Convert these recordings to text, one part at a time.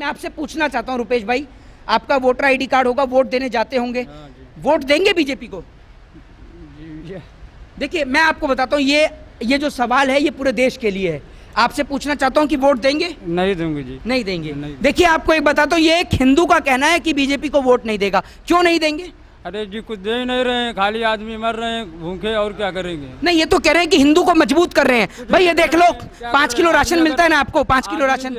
आपसे पूछना चाहता हूँ रुपेश भाई, आपका वोटर आईडी कार्ड होगा, वोट देने जाते होंगे, वोट देंगे बीजेपी को? देखिए मैं आपको बताता हूँ, ये जो सवाल है ये पूरे देश के लिए है। आपसे पूछना चाहता हूँ कि वोट देंगे? नहीं दूंगी जी। नहीं देंगे। देखिए आपको एक बताता हूँ, ये एक हिंदू का कहना है कि बीजेपी को वोट नहीं देगा। क्यों नहीं देंगे? अरे जी कुछ दे ही नहीं रहे हैं, खाली आदमी मर रहे हैं भूखे, और क्या करेंगे? नहीं, ये तो कह रहे हैं कि हिंदू को मजबूत कर रहे हैं। भाई ये देख लो, 5 किलो राशन मिलता है ना आपको, 5 किलो राशन।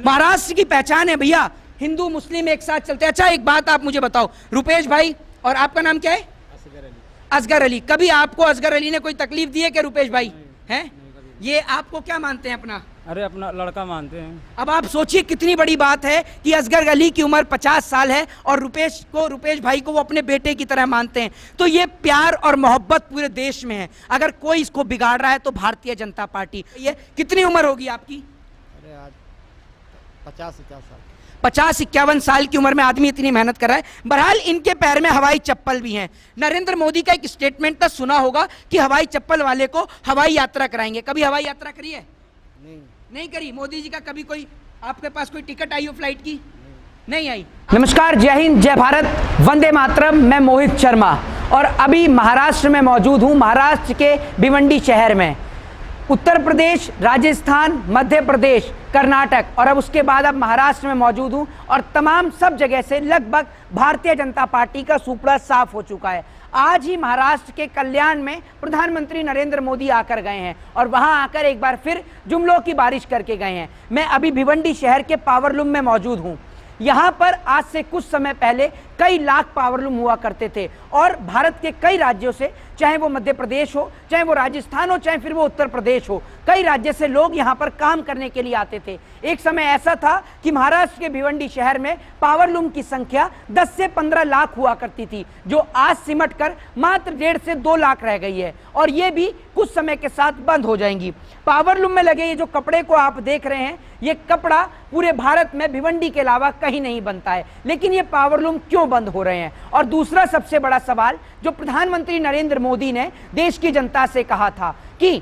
महाराष्ट्र की पहचान है भैया, हिंदू मुस्लिम एक साथ चलते हैं। अच्छा एक बात आप मुझे बताओ रुपेश भाई, और आपका नाम क्या है? असगर अली। कभी आपको असगर अली ने कोई तकलीफ दी है क्या रुपेश भाई? हैं? ये आपको क्या मानते हैं अपना? अरे अपना लड़का मानते हैं। अब आप सोचिए कितनी बड़ी बात है कि असगर अली की उम्र 50 साल है और रुपेश भाई को वो अपने बेटे की तरह मानते हैं। तो ये प्यार और मोहब्बत पूरे देश में है। अगर कोई इसको बिगाड़ रहा है तो भारतीय जनता पार्टी। ये कितनी उम्र होगी आपकी? अरे आज 50-51 साल। 50-51 साल की उम्र में आदमी इतनी मेहनत कर रहा है। बहरहाल इनके पैर में हवाई चप्पल भी हैं। नरेंद्र मोदी का एक स्टेटमेंट तो सुना होगा कि हवाई चप्पल वाले को हवाई यात्रा कराएंगे। कभी हवाई यात्रा करी है? नहीं करी। मोदी जी का कभी कोई आपके पास कोई टिकट आई हो फ्लाइट की? नहीं आई। नमस्कार, जय हिंद, जय भारत, वंदे मातरम। मैं मोहित शर्मा और अभी महाराष्ट्र में मौजूद हूँ, महाराष्ट्र के भिवंडी शहर में। उत्तर प्रदेश, राजस्थान, मध्य प्रदेश, कर्नाटक और अब उसके बाद अब महाराष्ट्र में मौजूद हूँ और तमाम सब जगह से लगभग भारतीय जनता पार्टी का सुपड़ा साफ हो चुका है। आज ही महाराष्ट्र के कल्याण में प्रधानमंत्री नरेंद्र मोदी आकर गए हैं और वहां आकर एक बार फिर जुमलों की बारिश करके गए हैं। मैं अभी भिवंडी शहर के पावरलूम में मौजूद हूं। यहाँ पर आज से कुछ समय पहले कई लाख पावरलूम हुआ करते थे और भारत के कई राज्यों से, चाहे वो मध्य प्रदेश हो, चाहे वो राजस्थान हो, चाहे फिर वो उत्तर प्रदेश हो, कई राज्य से लोग यहाँ पर काम करने के लिए आते थे। एक समय ऐसा था कि महाराष्ट्र के भिवंडी शहर में पावरलूम की संख्या 10 से 15 लाख हुआ करती थी, जो आज सिमट कर मात्र 1.5 से 2 लाख रह गई है और ये भी कुछ समय के साथ बंद हो जाएंगी। पावरलूम में लगे ये जो कपड़े को आप देख रहे हैं, ये कपड़ा पूरे भारत में भिवंडी के अलावा कहीं नहीं बनता है, लेकिन ये पावरलूम क्यों बंद हो रहे हैं? और दूसरा सबसे बड़ा सवाल, जो प्रधानमंत्री नरेंद्र मोदी ने देश की जनता से कहा था कि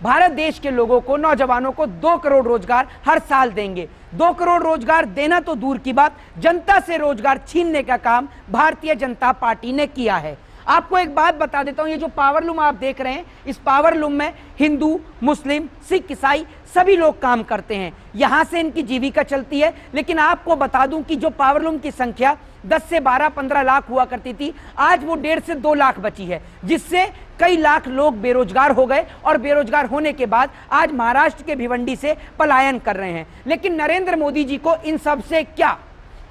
भारत देश के लोगों को, नौजवानों को 2 करोड़ रोजगार हर साल देंगे। 2 करोड़ रोजगार देना तो दूर की बात, जनता से रोजगार छीनने का काम भारतीय जनता पार्टी ने किया है। आपको एक बात बता देता हूं, ये जो पावरलूम आप देख रहे हैं, इस पावरलूम में हिंदू, मुस्लिम, सिख, ईसाई सभी लोग काम करते हैं। यहां से इनकी जीविका चलती है। लेकिन आपको बता दूं कि जो पावरलूम की संख्या 10 से 12-15 लाख हुआ करती थी, आज वो 1.5 से 2 लाख बची है, जिससे कई लाख लोग बेरोजगार हो गए और बेरोजगार होने के बाद आज महाराष्ट्र के भिवंडी से पलायन कर रहे हैं। लेकिन नरेंद्र मोदी जी को इन सब से क्या?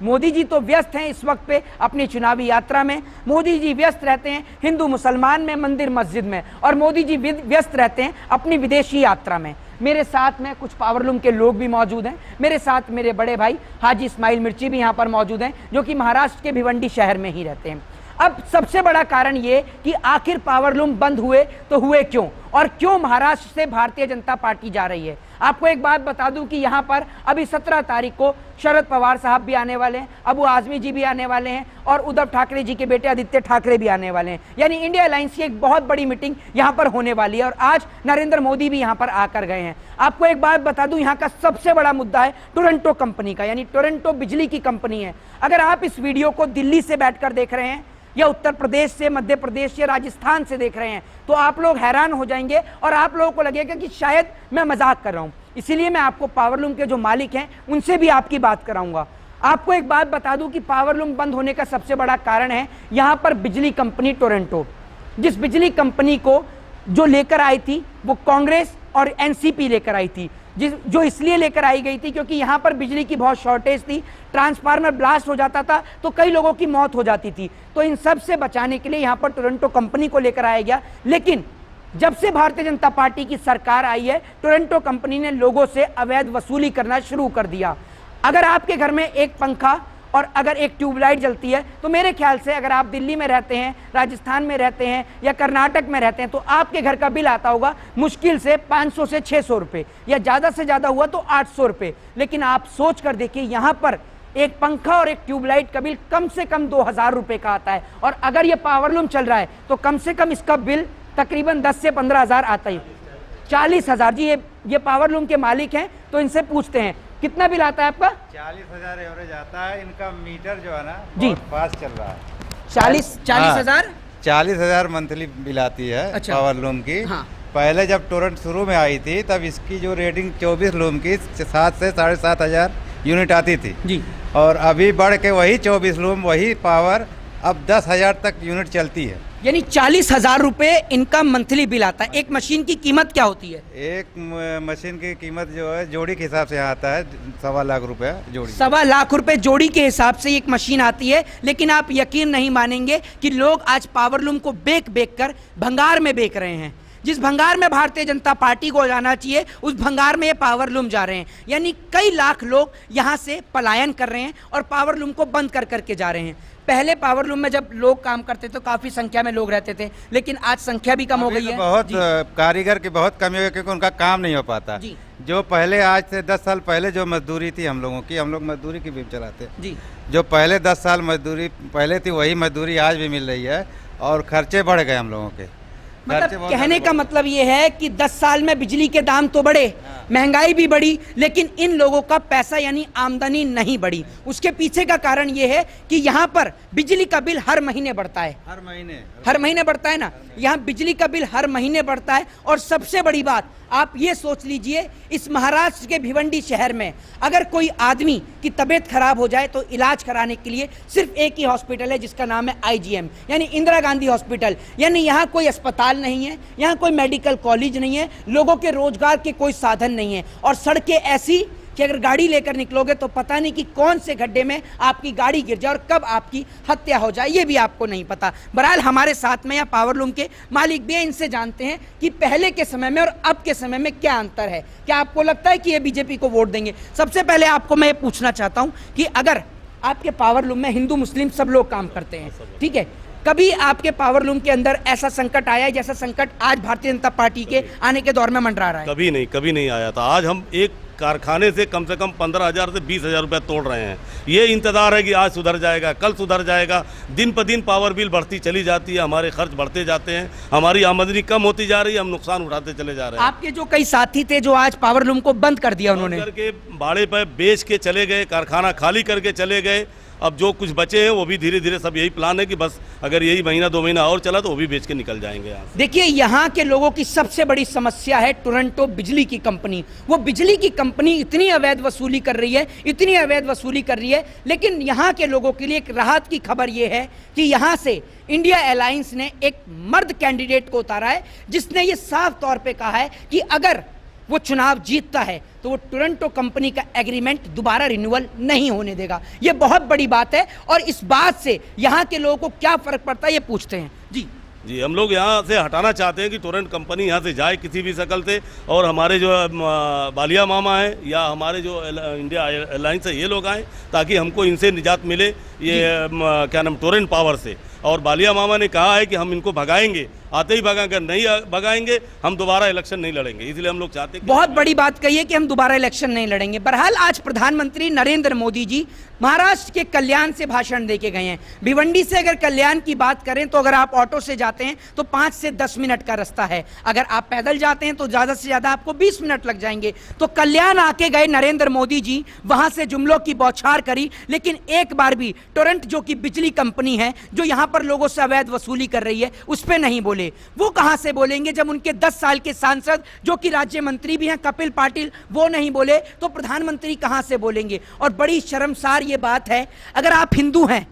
मोदी जी तो व्यस्त हैं इस वक्त पे अपनी चुनावी यात्रा में। मोदी जी व्यस्त रहते हैं हिंदू मुसलमान में, मंदिर मस्जिद में, और मोदी जी व्यस्त रहते हैं अपनी विदेशी यात्रा में। मेरे साथ में कुछ पावरलूम के लोग भी मौजूद हैं। मेरे साथ मेरे बड़े भाई हाजी इस्माइल मिर्ची भी यहाँ पर मौजूद हैं, जो कि महाराष्ट्र के भिवंडी शहर में ही रहते हैं। अब सबसे बड़ा कारण ये कि आखिर पावरलूम बंद हुए तो हुए क्यों, और क्यों महाराष्ट्र से भारतीय जनता पार्टी जा रही है? आपको एक बात बता दूं कि यहाँ पर अभी 17 तारीख को शरद पवार साहब भी आने वाले हैं, अबू आजमी जी भी आने वाले हैं और उद्धव ठाकरे जी के बेटे आदित्य ठाकरे भी आने वाले हैं। यानी इंडिया अलायंस की एक बहुत बड़ी मीटिंग यहाँ पर होने वाली है और आज नरेंद्र मोदी भी यहाँ पर आकर गए हैं। आपको एक बात बता दूं, यहाँ का सबसे बड़ा मुद्दा है टोरंटो कंपनी का, यानी टोरंटो बिजली की कंपनी है। अगर आप इस वीडियो को दिल्ली से बैठकर देख रहे हैं या उत्तर प्रदेश से, मध्य प्रदेश या राजस्थान से देख रहे हैं, तो आप लोग हैरान हो जाएंगे और आप लोगों को लगेगा कि शायद मैं मजाक कर रहा हूं। इसीलिए मैं आपको पावरलूम के जो मालिक हैं उनसे भी आपकी बात कराऊंगा। आपको एक बात बता दूं कि पावरलूम बंद होने का सबसे बड़ा कारण है यहाँ पर बिजली कंपनी टोरंटो। जिस बिजली कंपनी को जो लेकर आई थी वो कांग्रेस और एनसीपी लेकर आई थी, जो इसलिए लेकर आई गई थी क्योंकि यहाँ पर बिजली की बहुत शॉर्टेज थी। ट्रांसफार्मर ब्लास्ट हो जाता था तो कई लोगों की मौत हो जाती थी। तो इन सब से बचाने के लिए यहाँ पर टोरंटो कंपनी को लेकर आया गया। लेकिन जब से भारतीय जनता पार्टी की सरकार आई है, टोरंटो कंपनी ने लोगों से अवैध वसूली करना शुरू कर दिया। अगर आपके घर में एक पंखा और अगर एक ट्यूबलाइट जलती है तो मेरे ख्याल से अगर आप दिल्ली में रहते हैं, राजस्थान में रहते हैं या कर्नाटक में रहते हैं तो आपके घर का बिल आता होगा मुश्किल से 500 से 600 रुपये, या ज़्यादा से ज़्यादा हुआ तो 800 रुपये। लेकिन आप सोच कर देखिए, यहाँ पर एक पंखा और एक ट्यूबलाइट का बिल कम से कम 2000 रुपये का आता है, और अगर ये पावरलूम चल रहा है तो कम से कम इसका बिल तकरीबन 10 से 15 हज़ार आता है। 40 हज़ार। जी ये पावरलूम के मालिक हैं, तो इनसे पूछते हैं कितना बिल आता है आपका? 40,000 एवरेज आता है। इनका मीटर जो है ना जी। बहुत फास्ट चल रहा है। 40,000। 40,000 मंथली बिल आती है अच्छा। पावर लूम की। हाँ। पहले जब टोरेंट शुरू में आई थी तब इसकी जो रेटिंग 24 लूम की 7 से 7,500 यूनिट आती थी जी। और अभी बढ़ के वही 24 लूम वही पावर अब 10,000 तक यूनिट चलती है। यानी 40,000 रुपए इनका मंथली बिल आता है। एक मशीन की कीमत क्या होती है? एक मशीन की कीमत जो है जोड़ी के हिसाब से यहाँ आता है 1.25 लाख रुपया जोड़ी। 1.25 लाख रुपए जोड़ी के हिसाब से एक मशीन आती है। लेकिन आप यकीन नहीं मानेंगे कि लोग आज पावरलूम को बेच कर भंगार में बेच रहे हैं। जिस भंगार में भारतीय जनता पार्टी को जाना चाहिए उस भंगार में ये पावरलूम जा रहे हैं। यानी कई लाख लोग यहाँ से पलायन कर रहे हैं और पावरलूम को बंद कर करके जा रहे हैं। पहले पावरलूम में जब लोग काम करते तो काफी संख्या में लोग रहते थे, लेकिन आज संख्या भी कम हो गई है। बहुत कारीगर की बहुत कमी हो गई क्योंकि उनका काम नहीं हो पाता जी। जो पहले आज से 10 साल पहले जो मजदूरी थी हम लोगों की, हम लोग मजदूरी की भी चलाते जी। जो पहले 10 साल मजदूरी पहले थी वही मजदूरी आज भी मिल रही है और खर्चे बढ़ गए हम लोगों के। मतलब कहने का मतलब ये है कि 10 साल में बिजली के दाम तो बढ़े, महंगाई भी बढ़ी, लेकिन इन लोगों का पैसा यानी आमदनी नहीं बढ़ी। उसके पीछे का कारण ये है कि यहाँ पर बिजली का बिल हर महीने बढ़ता है। हर महीने बढ़ता है ना, यहाँ बिजली का बिल हर महीने बढ़ता है। और सबसे बड़ी बात आप ये सोच लीजिए, इस महाराष्ट्र के भिवंडी शहर में अगर कोई आदमी की तबीयत खराब हो जाए तो इलाज कराने के लिए सिर्फ एक ही हॉस्पिटल है जिसका नाम है IGM यानी इंदिरा गांधी हॉस्पिटल। यानी यहाँ कोई अस्पताल नहीं है, यहाँ कोई मेडिकल कॉलेज नहीं है, लोगों के रोजगार के कोई साधन नहीं है और सड़कें ऐसी कि अगर गाड़ी लेकर निकलोगे तो पता नहीं कि कौन से गड्ढे में आपकी गाड़ी गिर जाए और कब आपकी हत्या हो जाए, ये भी आपको नहीं पता। बहरहाल हमारे साथ में या पावरलूम के मालिक भी हैं, इनसे जानते हैं कि पहले के समय में और अब के समय में क्या अंतर है। क्या आपको लगता है कि ये बीजेपी को वोट देंगे? सबसे पहले आपको मैं ये पूछना चाहता हूँ कि अगर आपके पावरलूम में हिंदू मुस्लिम सब लोग काम करते हैं, ठीक है, कभी आपके पावरलूम के अंदर ऐसा संकट आया है जैसा संकट आज भारतीय जनता पार्टी के आने के दौर में मंडरा रहा है? कभी नहीं आया था। आज हम एक कारखाने से कम 15,000 से 20,000 रुपये तोड़ रहे हैं। ये इंतज़ार है कि आज सुधर जाएगा, कल सुधर जाएगा। दिन पर दिन पावर बिल बढ़ती चली जाती है, हमारे खर्च बढ़ते जाते हैं, हमारी आमदनी कम होती जा रही है, हम नुकसान उठाते चले जा रहे हैं। आपके जो कई साथी थे जो आज पावरलूम को बंद कर दिया उन्होंने, करके भाड़े पर बेच के चले गए, कारखाना खाली करके चले गए। अब जो कुछ बचे हैं वो भी धीरे धीरे सब यही प्लान है कि बस अगर यही महीना 2 महीना और चला तो वो भी बेच के निकल जाएंगे यहाँ से। देखिए यहाँ के लोगों की सबसे बड़ी समस्या है टोरंटो बिजली की कंपनी। वो बिजली की कंपनी इतनी अवैध वसूली कर रही है, इतनी अवैध वसूली कर रही है, लेकिन यहाँ के लोगों के लिए एक राहत की खबर ये है कि यहाँ से इंडिया अलायंस ने एक मर्द कैंडिडेट को उतारा है जिसने ये साफ तौर पे कहा है कि अगर वो चुनाव जीतता है तो वो टोरंटो कंपनी का एग्रीमेंट दोबारा रिन्यूअल नहीं होने देगा। ये बहुत बड़ी बात है और इस बात से यहाँ के लोगों को क्या फर्क पड़ता है ये पूछते हैं। जी, हम लोग यहाँ से हटाना चाहते हैं कि टोरेंट कंपनी यहाँ से जाए किसी भी शक्ल से, और हमारे जो बालिया मामा है या हमारे जो इंडिया अलायंस है ये लोग आए ताकि हमको इनसे निजात मिले, ये क्या नाम टोरेंट पावर से। और बालिया मामा ने कहा है कि हम इनको भगाएंगे, आते ही भगाएंगे, नहीं भगाएंगे हम दोबारा इलेक्शन नहीं लड़ेंगे। इसलिए हम लोग चाहते हैं, बहुत बड़ी बात कही है कि हम दोबारा इलेक्शन नहीं लड़ेंगे। बहरहाल आज प्रधानमंत्री नरेंद्र मोदी जी महाराष्ट्र के कल्याण से भाषण देके गए हैं। भिवंडी से अगर कल्याण की बात करें तो अगर आप ऑटो से जाते हैं तो 5 से 10 मिनट का रास्ता है, अगर आप पैदल जाते हैं तो ज्यादा से ज्यादा आपको 20 मिनट लग जाएंगे। तो कल्याण आके गए नरेंद्र मोदी जी, वहां से जुमलों की बौछार करी, लेकिन एक बार भी टोरंट जो कि बिजली कंपनी है जो यहां पर लोगों से अवैध वसूली कर रही है उस पर नहीं बोले। वो कहां से बोलेंगे जब उनके 10 साल के सांसद जो कि राज्य मंत्री भी हैं कपिल पाटिल वो नहीं बोले तो प्रधानमंत्री कहां से बोलेंगे? और बड़ी शर्मसार ये बात है, अगर आप हिंदू हैं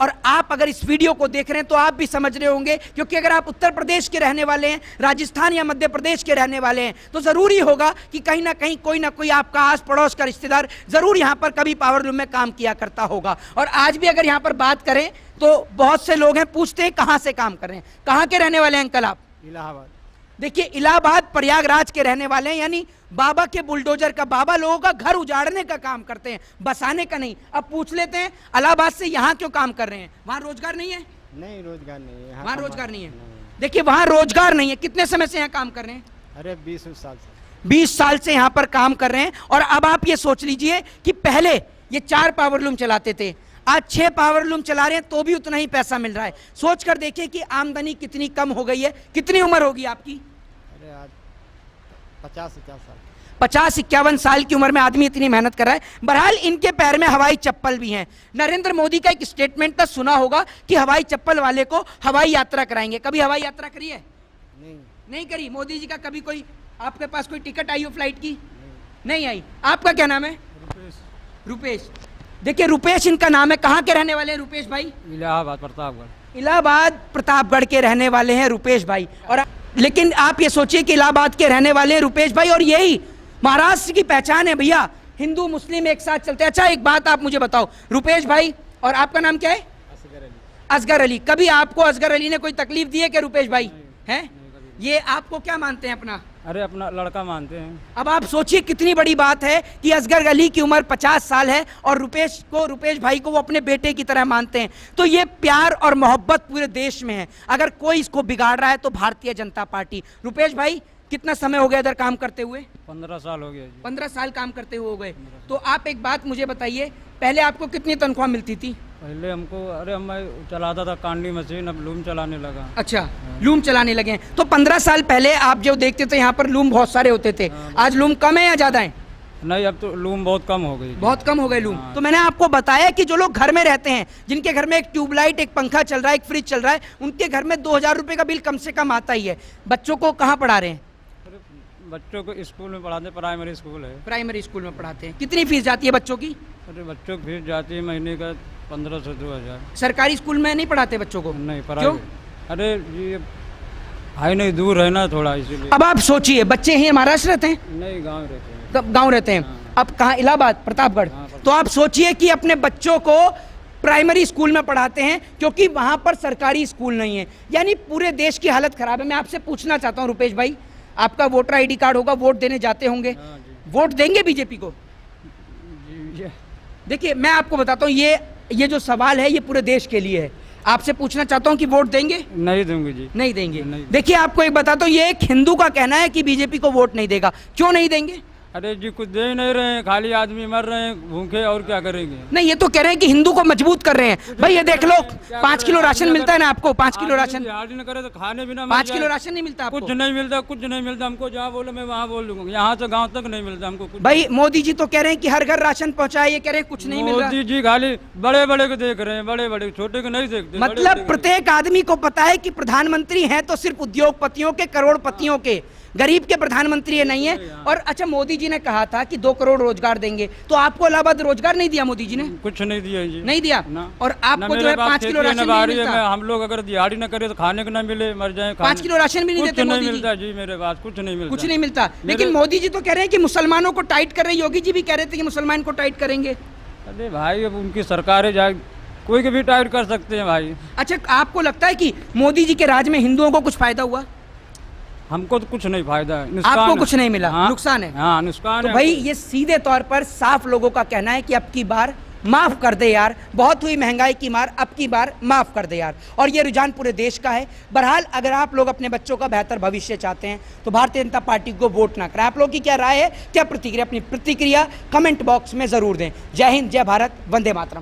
और आप अगर इस वीडियो को देख रहे हैं तो आप भी समझ रहे होंगे, क्योंकि अगर आप उत्तर प्रदेश के रहने वाले हैं, राजस्थान या मध्य प्रदेश के रहने वाले हैं तो जरूरी होगा कि कहीं ना कहीं कोई ना कोई आपका आस पड़ोस का रिश्तेदार जरूर यहां पर कभी पावरलूम में काम किया करता होगा। और आज भी अगर यहां पर बात करें तो बहुत से लोग हैं, पूछते हैं कहां से काम कर रहे हैं, कहां के रहने वाले हैं अंकल आप? इलाहाबाद। देखिए इलाहाबाद प्रयागराज के रहने वाले हैं, यानी बाबा के बुलडोजर का, बाबा लोगों का घर उजाड़ने का काम करते हैं, बसाने का नहीं। अब पूछ लेते हैं इलाहाबाद से यहाँ क्यों काम कर रहे हैं? वहां रोजगार नहीं है? नहीं, रोजगार नहीं है वहां रोजगार नहीं है। देखिए वहां रोजगार नहीं है। कितने समय से यहाँ काम कर रहे हैं? अरे 20 साल से। 20 साल से यहाँ पर काम कर रहे हैं। और अब आप ये सोच लीजिए कि पहले ये 4 पावरलूम चलाते थे, आज 6 पावरलूम चला रहे हैं तो भी उतना ही पैसा मिल रहा है। सोच कर देखिए कि आमदनी कितनी कम हो गई है। कितनी उम्र होगी आपकी? अरे आज 50 साल। 50-51 साल की उम्र में आदमी इतनी मेहनत कर रहा है। बहरहाल इनके पैर में हवाई चप्पल भी हैं। नरेंद्र मोदी का एक स्टेटमेंट था, सुना होगा कि हवाई चप्पल वाले को हवाई यात्रा कराएंगे। कभी हवाई यात्रा करी है? नहीं करी। मोदी जी का कभी कोई आपके पास कोई टिकट आई हो फ्लाइट की? नहीं आई। आपका क्या नाम है? रुपेश। देखिए रुपेश इनका नाम है। कहाँ के रहने वाले हैं रुपेश भाई? इलाहाबाद प्रतापगढ़। इलाहाबाद प्रतापगढ़ के रहने वाले हैं रुपेश भाई। और लेकिन आप ये सोचिए कि इलाहाबाद के रहने वाले हैं रुपेश भाई, और यही महाराष्ट्र की पहचान है भैया, हिंदू मुस्लिम एक साथ चलते हैं। अच्छा एक बात आप मुझे बताओ रुपेश भाई, और आपका नाम क्या है? असगर अली। कभी आपको असगर अली ने कोई तकलीफ दी है क्या रुपेश भाई? हैं? ये आपको क्या मानते हैं अपना? अरे अपना लड़का मानते हैं। अब आप सोचिए कितनी बड़ी बात है कि असगर अली की उम्र 50 साल है और रुपेश भाई को वो अपने बेटे की तरह मानते हैं। तो ये प्यार और मोहब्बत पूरे देश में है। अगर कोई इसको बिगाड़ रहा है तो भारतीय जनता पार्टी। रुपेश भाई कितना समय हो गया इधर काम करते हुए? 15 साल हो गया जी। 15 साल काम करते हुए हो गए। तो आप एक बात मुझे बताइए, पहले आपको कितनी तनख्वाह मिलती थी? पहले हमको, अरे हम चलाता था कांडी मशीन, अब लूम चलाने लगा। अच्छा, लूम चलाने लगे हैं। तो 15 साल पहले आप जो देखते थे यहाँ पर लूम बहुत सारे होते थे, आज लूम कम है या ज्यादा है? नहीं, अब तो लूम बहुत कम हो गई। बहुत कम हो गए लूम। तो मैंने आपको बताया कि जो लोग घर में रहते हैं, जिनके घर में एक ट्यूबलाइट, एक पंखा चल रहा है, एक फ्रिज चल रहा है, उनके घर में 2000 रुपए का बिल कम से कम आता ही है। बच्चों को कहाँ पढ़ा रहे हैं? बच्चों को स्कूल में पढ़ाते, प्राइमरी स्कूल है। प्राइमरी स्कूल में पढ़ाते हैं। कितनी फीस जाती है बच्चों की? अरे बच्चों की फीस जाती है महीने का 15 से 2000। सरकारी स्कूल में नहीं पढ़ाते बच्चों को? नहीं क्यों? पढ़ाई। अरे ये है नहीं, दूर है ना थोड़ा, इसीलिए। अब आप सोचिए, बच्चे ही महाराष्ट्र रहते हैं? नहीं, गाँव रहते हैं। कब गाँव रहते हैं? अब कहाँ? इलाहाबाद प्रतापगढ़। तो आप सोचिए कि अपने बच्चों को प्राइमरी स्कूल में पढ़ाते हैं क्योंकि वहाँ पर सरकारी स्कूल नहीं है। यानी पूरे देश की हालत खराब है। मैं आपसे पूछना चाहता हूँ रुपेश भाई, आपका वोटर आईडी कार्ड होगा, वोट देने जाते होंगे, वोट देंगे बीजेपी को? देखिए मैं आपको बताता हूँ, ये जो सवाल है ये पूरे देश के लिए है। आपसे पूछना चाहता हूँ कि वोट देंगे? नहीं दूंगी जी। नहीं देंगे। नहीं। देखिए आपको एक बताता हूँ, ये एक हिंदू का कहना है कि बीजेपी को वोट नहीं देगा। क्यों नहीं देंगे? अरे जी कुछ दे ही नहीं रहे हैं, खाली आदमी मर रहे हैं भूखे, और क्या करेंगे? नहीं, ये तो कह रहे हैं कि हिंदू को मजबूत कर रहे हैं। भाई ये देख लो, 5 किलो राशन मिलता है ना आपको? 5 किलो राशन। दिहाड़ी न करे तो खाने बिना 5 किलो राशन नहीं मिलता आपको? कुछ नहीं मिलता, कुछ नहीं मिलता हमको। जहाँ बोले मैं वहाँ बोल दूंगा, यहाँ से गाँव तक नहीं मिलता हमको कुछ। भाई मोदी जी तो कह रहे हैं कि हर घर राशन पहुंचाए, ये कह रहे हैं कुछ नहीं मिल रहा। मोदी जी खाली बड़े बड़े को देख रहे हैं, बड़े बड़े, छोटे को नहीं देखते। मतलब प्रत्येक आदमी को पता है कि प्रधानमंत्री हैं तो सिर्फ उद्योगपतियों के, करोड़पतियों के, गरीब के प्रधानमंत्री ये नहीं है। और अच्छा मोदी जी ने कहा था कि 2 करोड़ रोजगार देंगे, तो आपको इलाहाबाद रोजगार नहीं दिया मोदी जी ने? कुछ नहीं दिया जी। नहीं दिया। और आपको जो है 5 किलो राशन नहीं मिलता। हम लोग अगर दिहाड़ी न करे तो खाने को न मिले, मर जाए। 5 किलो राशन भी नहीं देते मोदी जी? मिलता जी मेरे पास, कुछ नहीं मिलता। कुछ नहीं मिलता। लेकिन मोदी जी तो कह रहे हैं कि मुसलमानों को टाइट कर रहे हैं। योगी जी भी कह रहे थे कि मुसलमान को टाइट करेंगे। अरे भाई अब उनकी सरकार है, जाए कोई को भी टाइट कर सकते हैं भाई। अच्छा आपको लगता है कि मोदी जी के राज में हिंदुओं को कुछ फायदा हुआ? हमको तो कुछ नहीं फायदा है, नुकसान आपको है। कुछ नहीं मिला? हाँ, नुकसान है। हाँ नुकसान तो है। भाई ये सीधे तौर पर साफ लोगों का कहना है कि अब की बार माफ कर दे यार, बहुत हुई महंगाई की मार, अब की बार माफ कर दे यार। और ये रुझान पूरे देश का है। बहरहाल अगर आप लोग अपने बच्चों का बेहतर भविष्य चाहते हैं तो भारतीय जनता पार्टी को वोट ना करें। आप लोगों की क्या राय है, क्या प्रतिक्रिया? अपनी प्रतिक्रिया कमेंट बॉक्स में जरूर दें। जय हिंद, जय भारत, वंदे मातरम।